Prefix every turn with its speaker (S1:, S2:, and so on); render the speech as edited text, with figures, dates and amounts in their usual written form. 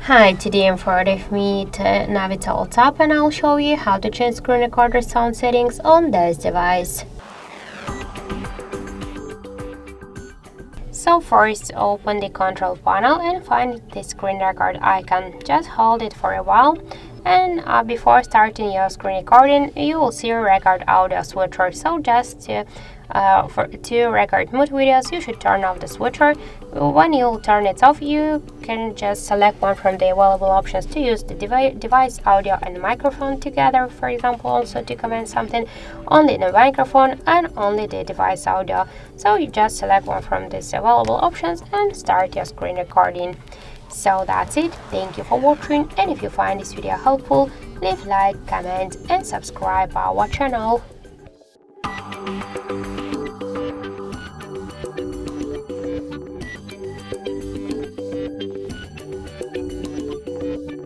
S1: Hi, today I'm with me to NAVITEL T787 and I'll show you how to change screen recorder sound settings on this device. So first open the control panel and find the screen record icon. Just hold it for a while and before starting your screen recording you will see a record audio switcher. So just to record mood videos you should turn off the switcher. When you turn it off you can just select one from the available options to use the device audio and microphone together, for example, also to comment something, only the microphone and only the device audio. So you just select one from these available options and start your screen recording. So that's it. Thank you for watching, and if you find this video helpful, leave like, comment and subscribe our channel.